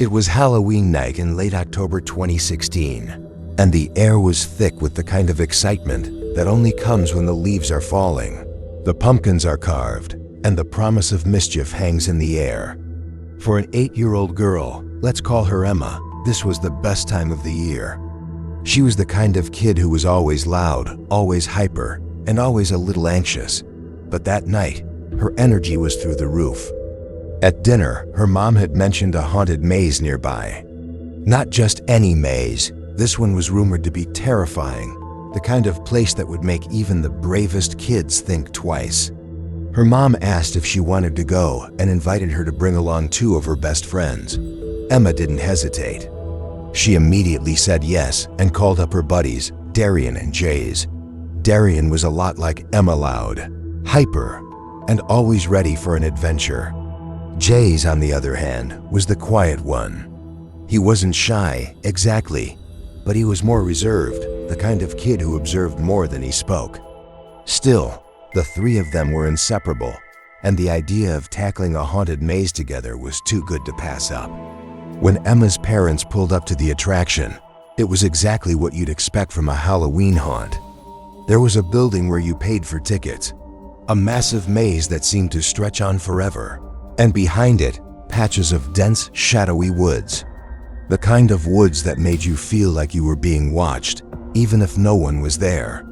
It was Halloween night in late October 2016, and the air was thick with the kind of excitement that only comes when the leaves are falling. The pumpkins are carved, and the promise of mischief hangs in the air. For an 8-year-old girl, let's call her Emma, this was the best time of the year. She was the kind of kid who was always loud, always hyper, and always a little anxious. But that night, her energy was through the roof. At dinner, her mom had mentioned a haunted maze nearby. Not just any maze, this one was rumored to be terrifying, the kind of place that would make even the bravest kids think twice. Her mom asked if she wanted to go and invited her to bring along 2 of her best friends. Emma didn't hesitate. She immediately said yes and called up her buddies, Darian and Jays. Darian was a lot like Emma, loud, hyper, and always ready for an adventure. Jays, on the other hand, was the quiet one. He wasn't shy, exactly, but he was more reserved, the kind of kid who observed more than he spoke. Still, the 3 of them were inseparable, and the idea of tackling a haunted maze together was too good to pass up. When Emma's parents pulled up to the attraction, it was exactly what you'd expect from a Halloween haunt. There was a building where you paid for tickets, a massive maze that seemed to stretch on forever, and behind it, patches of dense, shadowy woods. The kind of woods that made you feel like you were being watched, even if no one was there.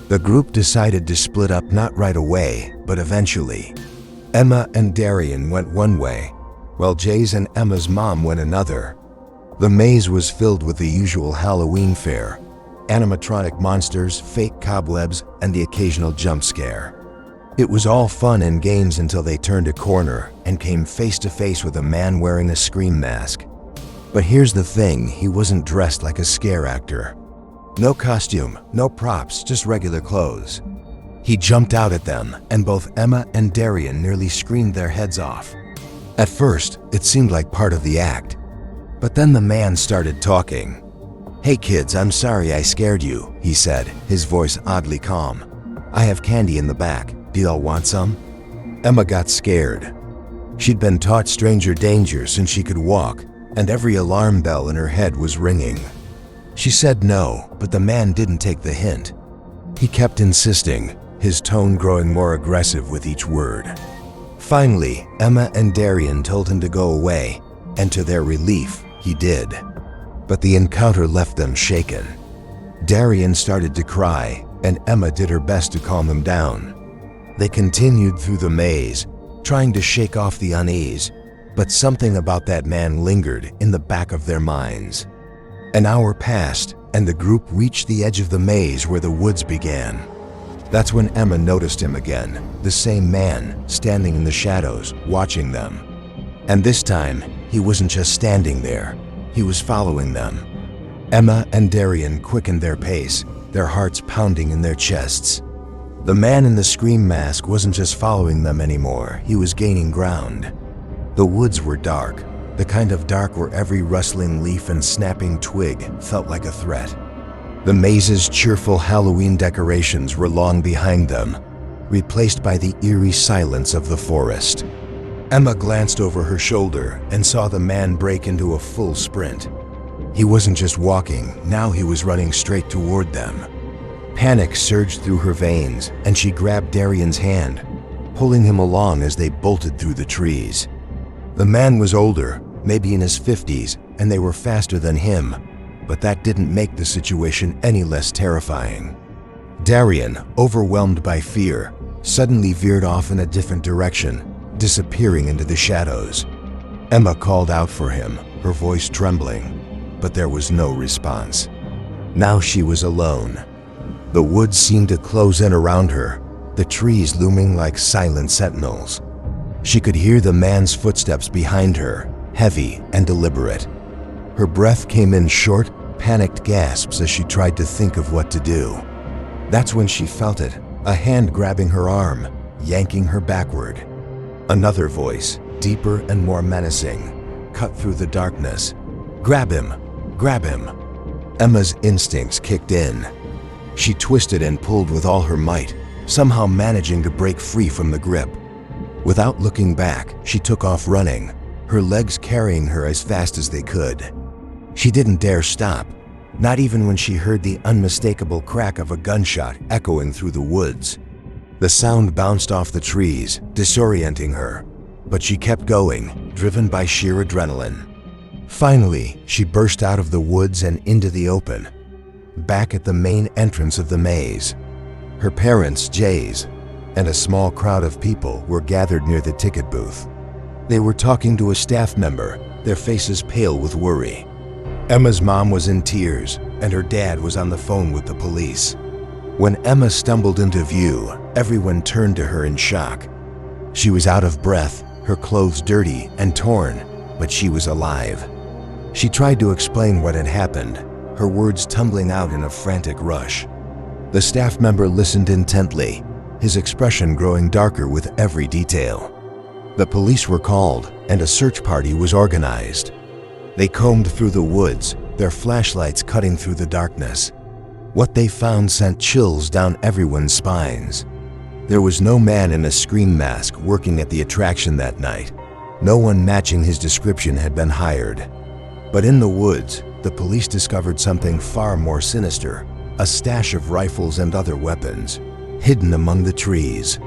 The group decided to split up not right away, but eventually. Emma and Darian went one way, while Jays and Emma's mom went another. The maze was filled with the usual Halloween fare, animatronic monsters, fake cobwebs, and the occasional jump scare. It was all fun and games until they turned a corner and came face to face with a man wearing a scream mask. But here's the thing, he wasn't dressed like a scare actor. No costume, no props, just regular clothes. He jumped out at them, and both Emma and Darian nearly screamed their heads off. At first, it seemed like part of the act. But then the man started talking. "Hey kids, I'm sorry I scared you," he said, his voice oddly calm. "I have candy in the back. Do y'all want some?" Emma got scared. She'd been taught stranger danger since she could walk, and every alarm bell in her head was ringing. She said no, but the man didn't take the hint. He kept insisting, his tone growing more aggressive with each word. Finally, Emma and Darian told him to go away, and to their relief, he did. But the encounter left them shaken. Darian started to cry, and Emma did her best to calm him down. They continued through the maze, trying to shake off the unease, but something about that man lingered in the back of their minds. An hour passed, and the group reached the edge of the maze where the woods began. That's when Emma noticed him again, the same man, standing in the shadows, watching them. And this time, he wasn't just standing there, he was following them. Emma and Darian quickened their pace, their hearts pounding in their chests. The man in the scream mask wasn't just following them anymore, he was gaining ground. The woods were dark, the kind of dark where every rustling leaf and snapping twig felt like a threat. The maze's cheerful Halloween decorations were long behind them, replaced by the eerie silence of the forest. Emma glanced over her shoulder and saw the man break into a full sprint. He wasn't just walking, now he was running straight toward them. Panic surged through her veins, and she grabbed Darian's hand, pulling him along as they bolted through the trees. The man was older, maybe in his 50s, and they were faster than him, but that didn't make the situation any less terrifying. Darian, overwhelmed by fear, suddenly veered off in a different direction, disappearing into the shadows. Emma called out for him, her voice trembling, but there was no response. Now she was alone. The woods seemed to close in around her, the trees looming like silent sentinels. She could hear the man's footsteps behind her, heavy and deliberate. Her breath came in short, panicked gasps as she tried to think of what to do. That's when she felt it, a hand grabbing her arm, yanking her backward. Another voice, deeper and more menacing, cut through the darkness. "Grab him! Grab him!" Emma's instincts kicked in. She twisted and pulled with all her might, somehow managing to break free from the grip. Without looking back, she took off running, her legs carrying her as fast as they could. She didn't dare stop, not even when she heard the unmistakable crack of a gunshot echoing through the woods. The sound bounced off the trees, disorienting her, but she kept going, driven by sheer adrenaline. Finally, she burst out of the woods and into the open, back at the main entrance of the maze. Her parents, Jay's, and a small crowd of people were gathered near the ticket booth. They were talking to a staff member, their faces pale with worry. Emma's mom was in tears, and her dad was on the phone with the police. When Emma stumbled into view, everyone turned to her in shock. She was out of breath, her clothes dirty and torn, but she was alive. She tried to explain what had happened, her words tumbling out in a frantic rush. The staff member listened intently, his expression growing darker with every detail. The police were called, and a search party was organized. They combed through the woods, their flashlights cutting through the darkness. What they found sent chills down everyone's spines. There was no man in a scream mask working at the attraction that night. No one matching his description had been hired. But in the woods, the police discovered something far more sinister, a stash of rifles and other weapons, hidden among the trees.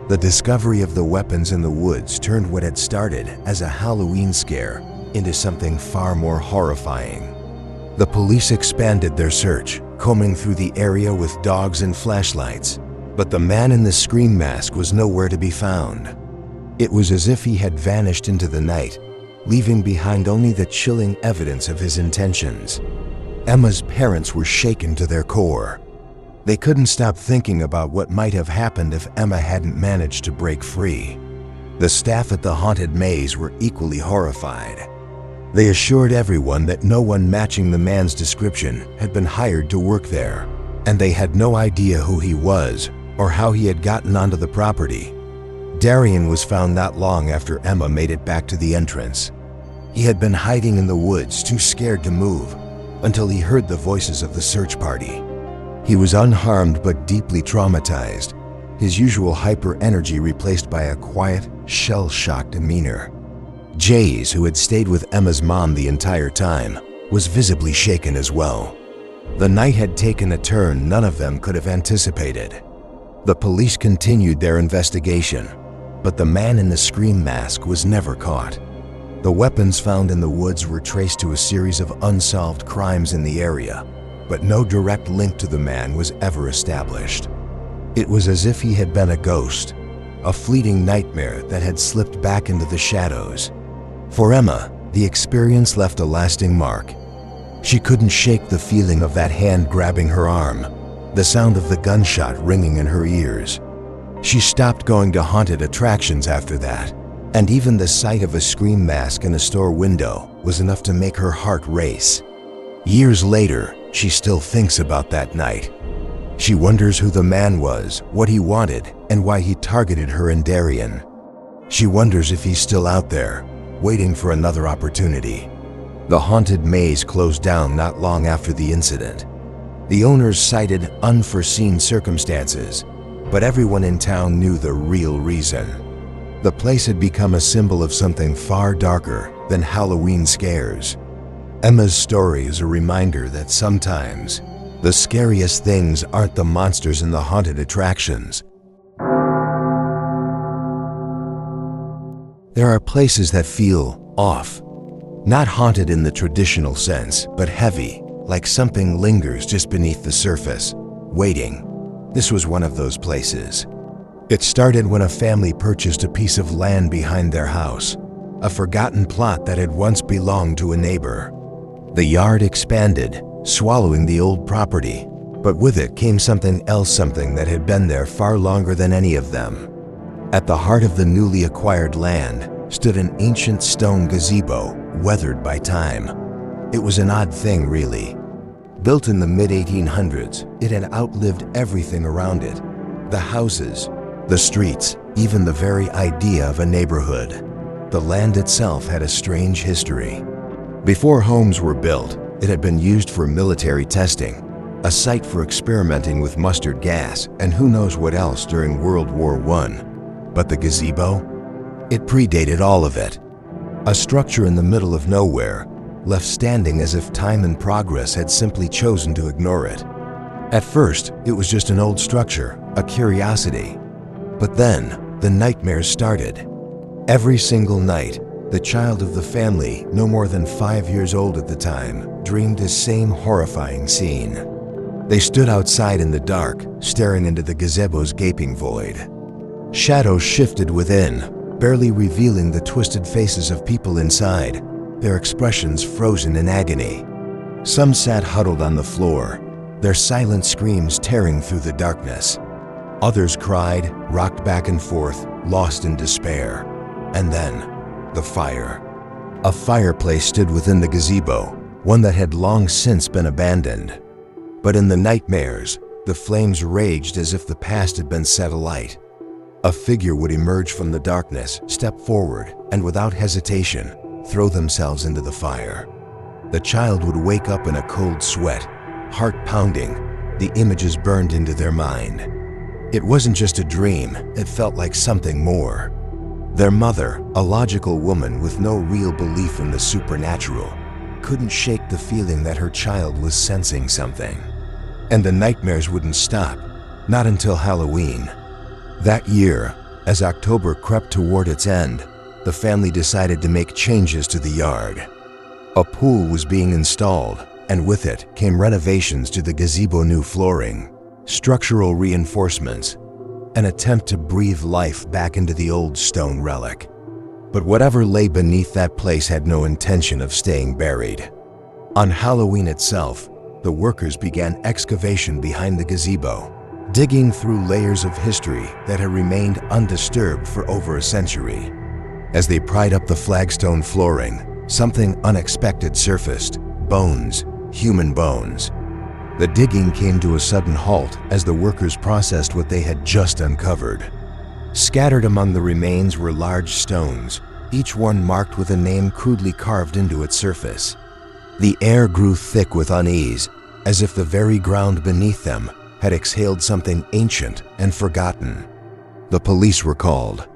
The discovery of the weapons in the woods turned what had started as a Halloween scare into something far more horrifying. The police expanded their search, combing through the area with dogs and flashlights, but the man in the scream mask was nowhere to be found. It was as if he had vanished into the night, leaving behind only the chilling evidence of his intentions. Emma's parents were shaken to their core. They couldn't stop thinking about what might have happened if Emma hadn't managed to break free. The staff at the haunted maze were equally horrified. They assured everyone that no one matching the man's description had been hired to work there, and they had no idea who he was or how he had gotten onto the property. Darian was found not long after Emma made it back to the entrance. He had been hiding in the woods, too scared to move, until he heard the voices of the search party. He was unharmed but deeply traumatized, his usual hyper-energy replaced by a quiet, shell-shocked demeanor. Jay's, who had stayed with Emma's mom the entire time, was visibly shaken as well. The night had taken a turn none of them could have anticipated. The police continued their investigation, but the man in the scream mask was never caught. The weapons found in the woods were traced to a series of unsolved crimes in the area, but no direct link to the man was ever established. It was as if he had been a ghost, a fleeting nightmare that had slipped back into the shadows. For Emma, the experience left a lasting mark. She couldn't shake the feeling of that hand grabbing her arm, the sound of the gunshot ringing in her ears. She stopped going to haunted attractions after that, and even the sight of a scream mask in a store window was enough to make her heart race. Years later, she still thinks about that night. She wonders who the man was, what he wanted, and why he targeted her and Darian. She wonders if he's still out there, waiting for another opportunity. The haunted maze closed down not long after the incident. The owners cited unforeseen circumstances, but everyone in town knew the real reason. The place had become a symbol of something far darker than Halloween scares. Emma's story is a reminder that sometimes the scariest things aren't the monsters in the haunted attractions. There are places that feel off, not haunted in the traditional sense, but heavy, like something lingers just beneath the surface, waiting. This was one of those places. It started when a family purchased a piece of land behind their house, a forgotten plot that had once belonged to a neighbor. The yard expanded, swallowing the old property, but with it came something else, something that had been there far longer than any of them. At the heart of the newly acquired land stood an ancient stone gazebo, weathered by time. It was an odd thing, really. Built in the mid-1800s, it had outlived everything around it. The houses, the streets, even the very idea of a neighborhood. The land itself had a strange history. Before homes were built, it had been used for military testing, a site for experimenting with mustard gas and who knows what else during World War I. But the gazebo? It predated all of it. A structure in the middle of nowhere, left standing as if time and progress had simply chosen to ignore it. At first, it was just an old structure, a curiosity. But then, the nightmares started. Every single night, the child of the family, no more than 5 years old at the time, dreamed this same horrifying scene. They stood outside in the dark, staring into the gazebo's gaping void. Shadows shifted within, barely revealing the twisted faces of people inside, their expressions frozen in agony. Some sat huddled on the floor, their silent screams tearing through the darkness. Others cried, rocked back and forth, lost in despair. And then, the fire. A fireplace stood within the gazebo, one that had long since been abandoned. But in the nightmares, the flames raged as if the past had been set alight. A figure would emerge from the darkness, step forward, and without hesitation, throw themselves into the fire. The child would wake up in a cold sweat, heart pounding, the images burned into their mind. It wasn't just a dream, it felt like something more. Their mother, a logical woman with no real belief in the supernatural, couldn't shake the feeling that her child was sensing something. And the nightmares wouldn't stop, not until Halloween. That year, as October crept toward its end, the family decided to make changes to the yard. A pool was being installed, and with it came renovations to the gazebo, new flooring, structural reinforcements, an attempt to breathe life back into the old stone relic. But whatever lay beneath that place had no intention of staying buried. On Halloween itself, the workers began excavation behind the gazebo, digging through layers of history that had remained undisturbed for over a century. As they pried up the flagstone flooring, something unexpected surfaced: bones, human bones. The digging came to a sudden halt as the workers processed what they had just uncovered. Scattered among the remains were large stones, each one marked with a name crudely carved into its surface. The air grew thick with unease, as if the very ground beneath them had exhaled something ancient and forgotten. The police were called.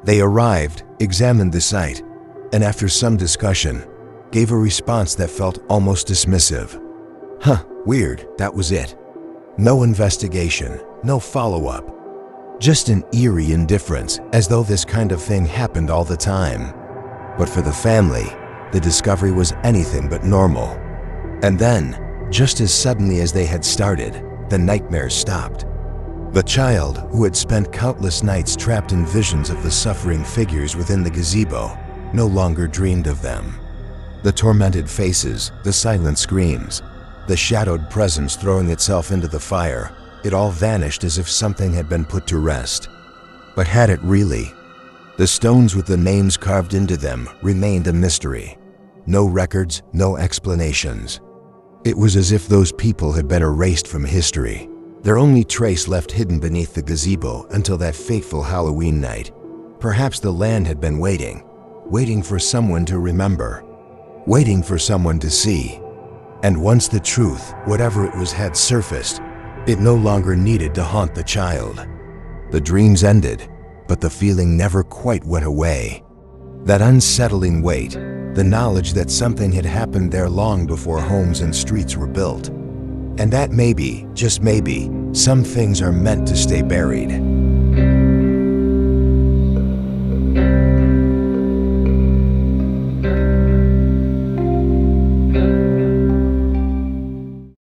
They arrived, examined the site, and after some discussion, gave a response that felt almost dismissive. Huh, weird, that was it. No investigation, no follow-up. Just an eerie indifference, as though this kind of thing happened all the time. But for the family, the discovery was anything but normal. And then, just as suddenly as they had started, the nightmares stopped. The child, who had spent countless nights trapped in visions of the suffering figures within the gazebo, no longer dreamed of them. The tormented faces, the silent screams, the shadowed presence throwing itself into the fire, it all vanished as if something had been put to rest. But had it really? The stones with the names carved into them remained a mystery. No records, no explanations. It was as if those people had been erased from history, their only trace left hidden beneath the gazebo until that fateful Halloween night. Perhaps the land had been waiting for someone to remember, waiting for someone to see. And once the truth, whatever it was, had surfaced, it no longer needed to haunt the child. The dreams ended, but the feeling never quite went away. That unsettling weight, the knowledge that something had happened there long before homes and streets were built. And that maybe, just maybe, some things are meant to stay buried.